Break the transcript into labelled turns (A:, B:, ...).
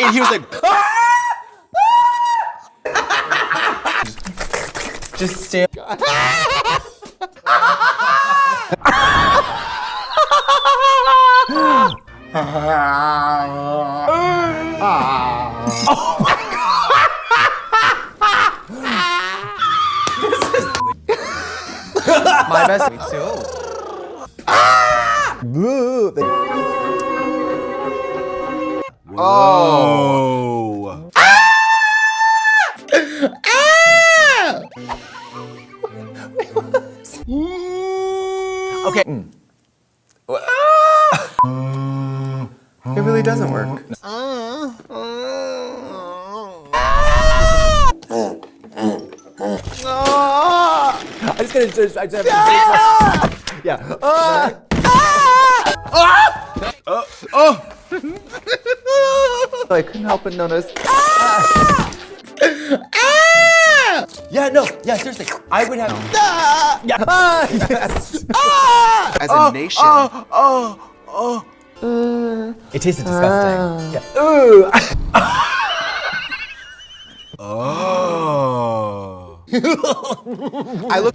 A: and he was like, just stand.
B: My best. Me too.
A: Oh. Okay.
B: It really doesn't work.
A: I just have to yeah.
B: I couldn't help but notice.
A: Yeah, no, yeah, seriously. I would have. Yeah.
B: Yes.
C: As a nation.
A: It tasted disgusting. Yeah. Ooh. Oh.
C: I look.